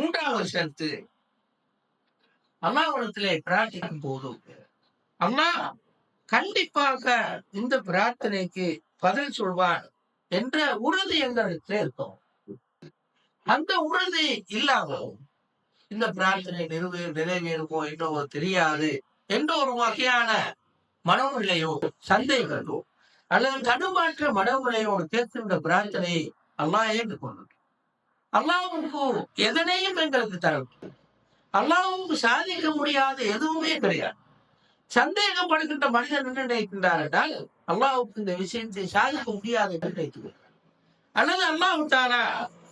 மூன்றாவது ஷர்த்து, அல்லாஹ்விடத்திலே பிரார்த்திக்கும் போது அல்லாஹ் கண்டிப்பாக இந்த பிரார்த்தனைக்கு பதில் சொல்வான் என்ற உறுதி எங்களுக்கு இருக்கும். அந்த உறுதி இல்லாமல் இந்த பிரார்த்தனை நிறைவேறுமோ என்னவோ தெரியாது என்ற ஒரு வகையான மனநிலையோ சந்தேகத்தோ அல்லது தடுமாற்ற மனநிலையோடு கேட்கின்ற பிரார்த்தனையை அல்லாஹ் ஏற்றுக்கொண்டு அல்லாஹ்வுக்கு எதனையும் எங்களுக்கு தரும். அல்லாஹ்வுக்கு சாதிக்க முடியாத எதுவுமே கிடையாது. சந்தேகப்படுகின்ற மனிதன் என்ன நினைக்கின்றார் என்றால் அல்லாஹ்வுக்கு இந்த விஷயத்தை சாதிக்க முடியாது என்று நினைக்கிறார். அல்லது அல்லாஹ் தஆலா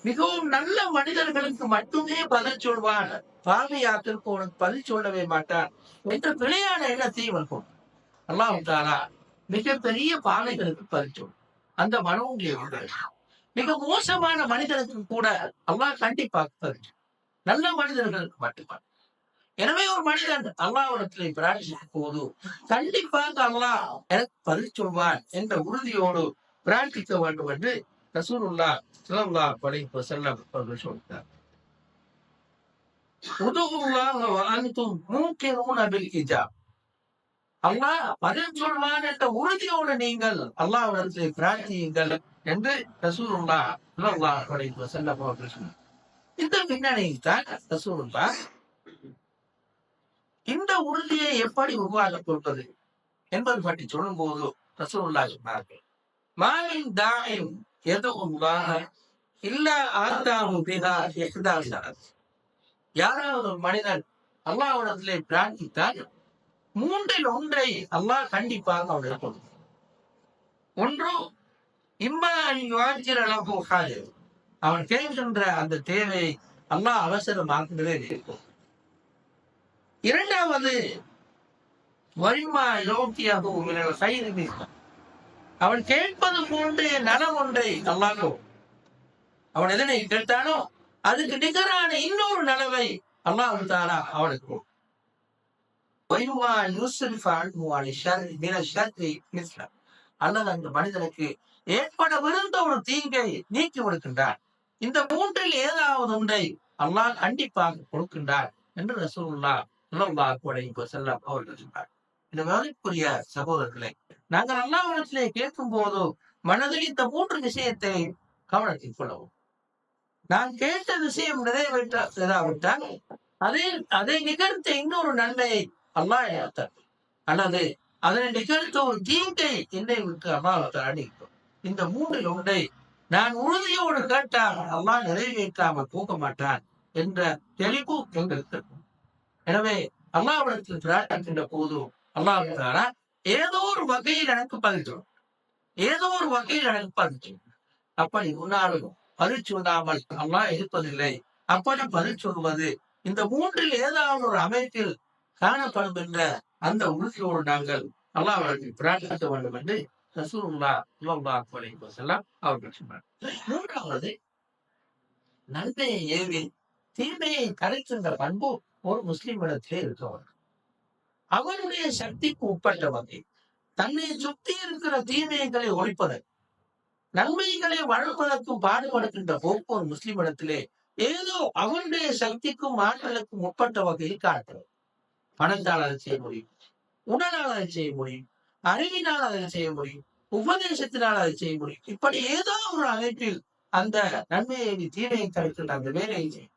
மிகவும் நல்ல மனிதர்களுக்கு மட்டுமே பதில் சொல்வான், பாவியாக்களுக்கு உனக்கு பதில் சொல்லவே மாட்டான் என்ற பிழையான எண்ணத்தையும் இருக்கும். அல்லாஹ் தஆலா மிகப்பெரிய பாவிகளுக்கு பதில் சொல்வான். அந்த மனோநிலை மிக மோசமான மனிதனுக்கு கூட அல்லாஹ் கண்டிப்பாக பதில் சொல்வான். நல்ல மனிதர்களுக்கு மட்டும்தான். எனவே ஒரு மனிதன் அல்லாஹ்விடத்திலே பிரார்த்திக்கும் போது கண்டிப்பாக அல்லாஹ் எனக்கு பதில் சொல்வான் என்ற உறுதியோடு பிரார்த்திக்க வேண்டும் என்று ரசூலுல்லாஹ் ஸல்லல்லாஹு அலைஹி வஸல்லம் அவர்கள் சொல்கிறார். உதுல்லாஹ வ அன்தும் மூகினூன பில் இஜாப். அல்லாஹ் பதில் சொல்வான் என்ற உறுதியோடு நீங்கள் அல்லாஹ்விடத்திலே பிரார்த்தியுங்கள் என்று ரசூலுல்லாஹ் ஸல்லல்லாஹு அலைஹி வஸல்லம் அவர்கள் சொன்னார். இந்த பின்னணியில் தான் ரசூலுல்லாஹ் இந்த உறுதியை எப்படி உருவாக்கிக் கொள்வது என்பது பற்றி சொல்லும் போது ரசூலுல்லாஹ் சொன்னார்கள், மாமின் தாயின் யதுல்லாஹ இல்லா ஆத்தாஹு பிஹா இஹ்தா ஸலாத். யாராவது ஒரு மனிதன் அல்லாஹ்விடத்திலே பிரார்த்தித்தால் மூன்றில் ஒன்றை அல்லாஹ் கண்டிப்பாக அவனுக்கு கொடுப்பான். ஒன்று, இம்மா அன் யுஆஜிர லஹு ஹாஜத். அவன் கேட்கின்ற அந்த தேவையை அல்லாஹ் அவசரமாக்குவதே இருக்கும். இரண்டாவது, வரிமா யோகியஹு மினல் கைரி மிஸ்ல. அவன் கேட்பது போன்றே நலம் ஒன்றை அல்லாஹ் அவன் எதனை கேட்டானோ அதுக்கு நிகரான இன்னொரு நலவை அல்லாஹ் தஆலா அவனுக்கு அல்லது அந்த மனிதனுக்கு ஏற்படவிருந்த ஒரு தீங்கை நீக்கி கொடுக்கின்றார். இந்த மூன்றில் ஏதாவது ஒன்றை அல்லாஹ் கண்டிப்பாக கொடுக்கின்றார் என்று ரசூலுல்லாஹ் ஸல்லல்லாஹு அலைஹி வஸல்லம் அவர்கள் சொன்னார். இந்த வேலைக்குரிய சகோதரர்களை, நாங்கள் அல்லாஹ்விடத்திலே கேட்கும் போது மனதில் இந்த மூன்று விஷயத்தை கவனத்தில் கொள்ளவும். நான் கேட்ட விஷயம் நிறைவேற்றாவிட்டால் அதை நிகழ்த்த இன்னொரு நன்மையை அல்லாஹ் ஏற்றார், அல்லது அதனை நிகழ்த்த ஒரு தீங்கை என்னை விட்டு அல்லாஹ் அடிக்கும். இந்த மூன்றில் ஒன்றை நான் உறுதியோடு கேட்டால் அல்லாஹ் நிறைவேற்றாமல் போக மாட்டான் என்ற தெளிவு எங்களுக்கு. எனவே அல்லாஹ்விடத்தில் பிரார்த்திக்கின்ற போது அல்லாஹ் தஆலா ஏதோ ஒரு வகையில் எனக்கு பதில் சொல்லும், ஏதோ ஒரு வகையில் எனக்கு பதில் சொல்லும். அப்படி முன்னாலும் பதில் சொல்லாமல் அல்லாஹ் இருப்பதில்லை. அப்படி பதில் சொல்வது இந்த மூன்றில் ஏதாவது ஒரு அமைப்பில் காணப்படும் என்ற அந்த உறுதியோடு நாங்கள் அல்லாஹ்விடத்தில் பிரார்த்திக்க வேண்டும் என்று ரசூலுல்லாஹ் ஸல்லல்லாஹு அலைஹி வஸல்லம் அவர்கள் சொன்னார். மூன்றாவது, நன்மையை ஏவி தீமையை தடுக்கின்ற பண்பு ஒரு முஸ்லிமிடத்திலே இருக்க வேண்டும். அவருடைய சக்திக்கு உட்பட்ட வகை தன்னை சுற்றி இருக்கிற தீமைகளை ஒழிப்பதற்கு, நன்மைகளை வளர்ப்பதற்கும் பாடுபடுகின்ற போக்கு ஒரு முஸ்லிமிடத்திலே ஏதோ அவருடைய சக்திக்கும் ஆற்றலுக்கும் உட்பட்ட வகையில் காணப்படும். பணத்தால் அதை செய்ய முடியும், உடலால் அதை செய்ய முடியும், அறிவினால் அதை செய்ய முடியும், உபதேசத்தினால் அதை செய்ய முடியும். இப்படி ஏதோ ஒரு அமைப்பில் அந்த நன்மையை தீமையை தடுக்கின்ற அந்த வேலையை செய்யும்.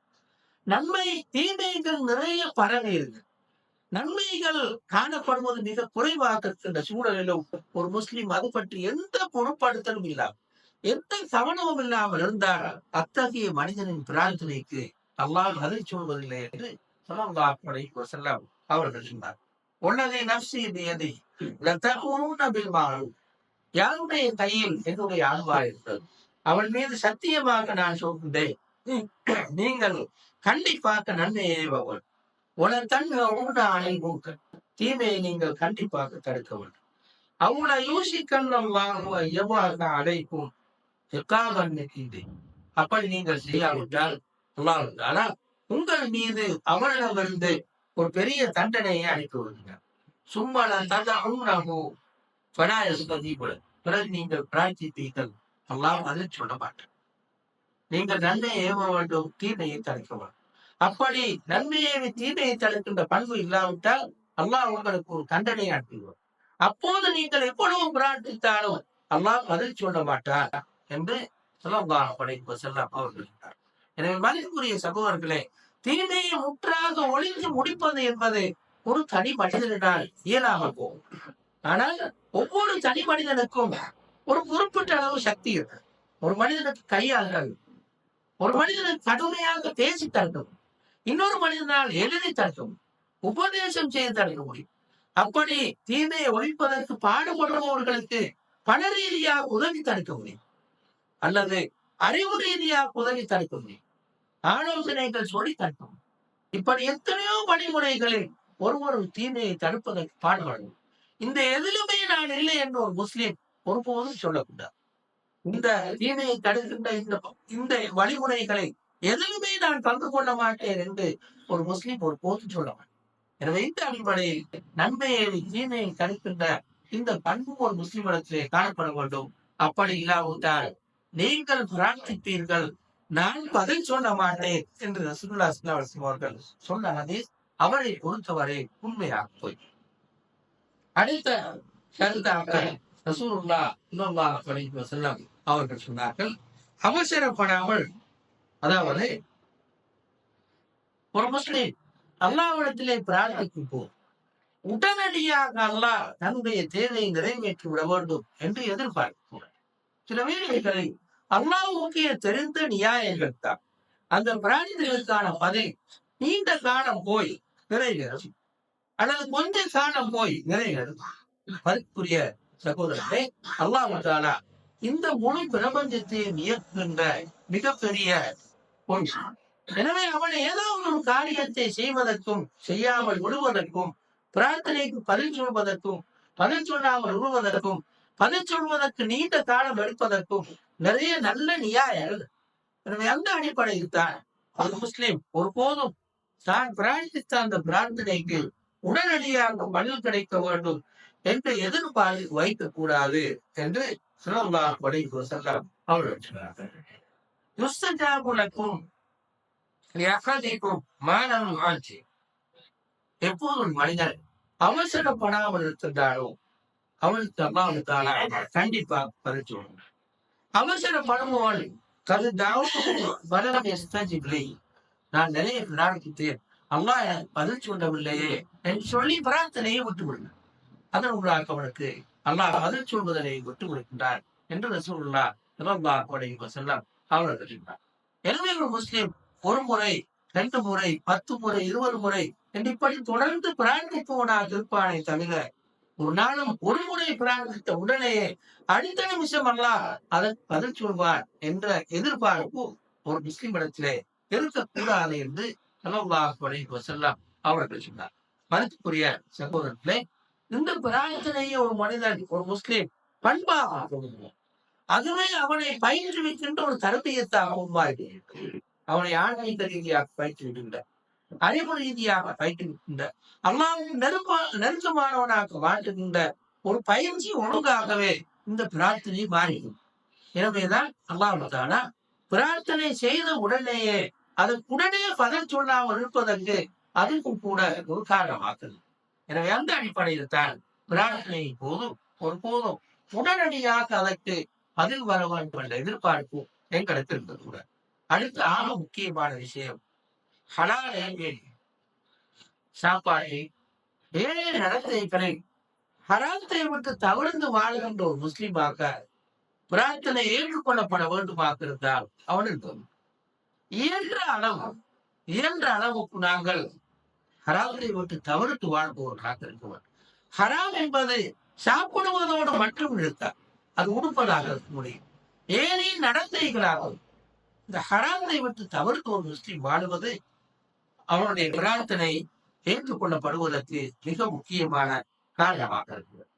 நன்மை தீமைகள் நிறைய பரவி இருக்கு. நன்மைகள் காணப்படுவது மிக குறைவாக இருக்கின்ற சூழலிலும் ஒரு முஸ்லிம் அது பற்றி எந்த பொருட்படுத்தலும் இல்லாமல், எந்த கவனமும் இல்லாமல் இருந்தால் அத்தகைய மனிதனின் பிரார்த்தனைக்கு அல்லாஹ் பதில் சொல்வதில்லை என்று ஸல்லல்லாஹு அலைஹி வஸல்லம் அவர்கள் சொன்னார். உள்ளதை நஃப்ஸி பியதி லதகுனூன பில் மஅரூஃப். யாருடைய கையில் என்னுடைய அன்பாய் இருக்கிறது அவன் மீது சத்தியமாக நான் சொல்கின்றேன், நீங்கள் கண்டிப்பாக நன்மையை ஏவுங்கள். தீமையை நீங்கள் கண்டிப்பாக தடுக்க வேண்டும். அவளை யோசிக்கலாம் அடைக்கும். அப்படி நீங்கள் செய்யாவிட்டால் அல்லாஹ் உங்கள் மீது அவனிடமிருந்து ஒரு பெரிய தண்டனையை அளித்து வருகிறார். சும்மா பிறகு நீங்கள் பிரார்த்திப்பீர்கள், அல்லாஹ் அதில் சொல்ல மாட்டார். நீங்கள் நன்மையை ஏவ வேண்டும், தீமையை தடுக்க வேண்டும். அப்படி நன்மையை தீமையை தடுக்கின்ற பண்பு இல்லாவிட்டால் அல்லாஹ் உங்களுக்கு ஒரு தண்டனை அனுப்புவார். அப்போது நீங்கள் எவ்வளவு பிரார்த்தித்தாலும் அல்லாஹ் பதில் சொல்ல மாட்டார் என்று ஸல்லல்லாஹு அலைஹி வஸல்லம் அவர்கள் சொன்னார். எனவே மதிப்புக்குரிய சகோதரர்களே, தீமையை முற்றாக ஒழித்து முடிப்பது என்பது ஒரு தனி மனிதனால் இயலாமல் போகும். ஆனால் ஒவ்வொரு தனி மனிதனுக்கும் ஒரு குறிப்பிட்ட அளவு சக்தி இருக்கு. ஒரு மனிதனுக்கு கையாளர்கள், ஒரு மனிதனுக்கு கடுமையாக பேசி தடுக்கும், இன்னொரு மனிதனால் எழுதி தடுக்கும், உபதேசம் செய்து தடுக்க முடியும். அப்படி தீமையை ஒழிப்பதற்கு பாடுபடுபவர்களுக்கு பண ரீதியாக உதவி தடுக்க முடியும், அல்லது அறிவு ரீதியாக உதவி தடுக்க முடியும், ஆலோசனைகள் சொல்லி தடுக்க முடியும். இப்படி எத்தனையோ வழிமுறைகளில் ஒருவர் தீமையை தடுப்பதற்கு பாடுபடும். இந்த எதிலுமே நான் இல்லை என்று ஒரு முஸ்லிம் ஒருபோதும் சொல்லக்கூடாது. இந்த தீமையை தடுக்கின்ற இந்த வழிமுறைகளை எதிலுமே நான் பங்கு கொள்ள மாட்டேன் என்று ஒரு முஸ்லிம் ஒருபோதும் சொல்ல மாட்டேன். எனவே இந்த அடிப்படையில் நன்மையை தீமையை தடுக்கின்ற இந்த பண்பு ஒரு முஸ்லிமிடத்திலே காணப்பட வேண்டும். அப்படி இல்லாவிட்டால் நீங்கள் பிரார்த்திப்பீர்கள், நான் பதில் சொல்ல மாட்டேன் என்று ரசூலுல்லாஹி ஸல்லல்லாஹு அலைஹி வஸல்லம் அவர்கள் சொன்ன ஹதீஸ் அவரை பொறுத்தவரை உண்மையாக போய். அடுத்த கருத்தாக ரசூலுல்லாஹி ஸல்லல்லாஹு அலைஹி வஸல்லம் அவர்கள் சொன்னார்கள், அவசரப்படாமல், அதாவது ஒரு முஸ்லிம் அல்லாஹ்விடத்திலே பிரார்த்திக்கும் போது உடனடியாக அல்லாஹ் தன்னுடைய தேவையை நிறைவேற்றி விட வேண்டும் என்று எதிர்பார்க்கிறார். சில வேளைகளில் அல்லாஹ்வுக்கு தெரிந்த நியாயங்கள் தான் அந்த பிரார்த்தனைகளுக்கான பதில் நீண்ட காலம் போய் நிறைவேறும், அல்லது கொஞ்ச காலம் போய் நிறைவேறும். அதற்குரிய சகோதரர்களே, அல்லாஹ் தஆலா இந்த முழு பிரபஞ்சத்தையும் இயக்குகின்ற மிகப்பெரிய ஒன்று. எனவே அவன் ஏதாவது ஒரு காரியத்தை செய்வதற்கும் செய்யாமல் விடுவதற்கும், பிரார்த்தனைக்கு பதில் சொல்வதற்கும் பதில் சொல்லாமல் விடுவதற்கும், பதில் சொல்வதற்கு நீண்ட காலம் எடுப்பதற்கும் நிறைய நல்ல நியாயங்கள். எனவே அந்த அடிப்படையில் தான் ஒரு முஸ்லிம் ஒருபோதும் தான் பிரார்த்தித்த அந்த பிரார்த்தனைக்கு உடனடியாக பதில் கிடைக்க வேண்டும் என்று எதிர்பார்த்து வைக்கக்கூடாது என்று ஸல்லல்லாஹு அலைஹி வஸல்லம் அவர்கள் சொன்னார்கள். யுஸ்தஜாபு லக்கும் லிஅஹதிக்கும் மா லம் யுஅஜ்ஜி. எப்போதும் மனிதன் அவசரப்படாமல் இருக்கின்றானோ அவனுக்கு அல்லாஹ் தஆலா கண்டிப்பாக பதில் சொல்லுவான். அவசரப்படுபவன் நான் நிறைய பிரார்த்தித்தேன், அல்லாஹ் எனக்கு பதில் சொல்லவில்லையே என்று சொல்லி பிரார்த்தனையை விட்டு விடுங்கள். அதன் உள்ளாக அவனுக்கு அல்லாஹ் பதில் சொல்வதனை விட்டு விடுக்கின்றார் என்று ரசூலுல்லாஹி ஸல்லல்லாஹு அலைஹி வஸல்லம் அவர்கள் சொன்னார். எனவே ஒரு முஸ்லிம் ஒரு முறை, 2 முறை, 10 முறை, 20 முறை என்று இப்படி தொடர்ந்து பிரார்த்திப்பவனாக இருப்பானே தவிர, ஒரு நாளும் ஒரு முறை பிரார்த்தித்த உடனேயே அடுத்த நிமிஷம் அல்லாஹ் அதற்கு பதில் சொல்வார் என்ற எதிர்பார்ப்பு ஒரு முஸ்லிம் இடத்திலே இருக்கக்கூடாது என்று ஸல்லல்லாஹு அலைஹி வஸல்லம் அவர்கள் சொன்னார். மதிப்புக்குரிய சகோதரர்களே, இந்த பிரார்த்தனையை ஒரு மனிதன், ஒரு முஸ்லிம் பண்பாக கொள்ளும். அதுவே அவனை பயிற்றுவிக்கின்ற ஒரு தரபியத்தாக உருவாகி, அவனை ஆன்மீக ரீதியாக பயிற்றுவிக்கின்ற, அறிவு ரீதியாக பயிற்றுவிக்கின்ற, அல்லாஹ்வுக்கு நெருக்கமானவனாக மாற்றுகின்ற ஒரு பயிற்சி ஒழுங்காகவே இந்த பிரார்த்தனை மாறிடும். எனவேதான் அல்லாஹ் தஆலா பிரார்த்தனை செய்த உடனேயே அதற்குடனே பதில் சொல்லாமல் இருப்பதற்கு அதுக்கும் கூட ஒரு காரணமாக்குது. எனவே அந்த அடிப்படையில் தான் பிரார்த்தனை போதும் ஒருபோதும் உடனடியாக அதற்கு பதில் வர வேண்டும் என்ற எதிர்பார்ப்பு எங்களுக்கு இருந்தது கூட. அடுத்த ஆக முக்கியமான விஷயம், ஹலால் சாப்பாட்டை, ஏழை நடத்தைகளை ஹராத்தை விட்டு தவிர்த்து வாழ்கின்ற ஒரு முஸ்லிமாக பிரார்த்தனை ஏற்றுக்கொள்ளப்பட வேண்டுமாக இருந்தால் அவனுக்கு இயன்ற அளவுக்கு நாங்கள் ஹராத்தை விட்டு தவிர்த்து வாழ்பவர்களாக இருக்கிறோம். ஹராம் என்பது சாப்பிடுவதோடு மட்டும் இருக்காது, அது உடுப்பதாக இருக்க முடியும், ஏழை நடத்தைகளாகும். இந்த ஹராத்தை விட்டு தவிர்த்து ஒரு முஸ்லிம் வாழுவது அவனுடைய பிரார்த்தனை ஏற்றுக்கொள்ளப்படுவதற்கு மிக முக்கியமான காரணமாக இருக்கிறது.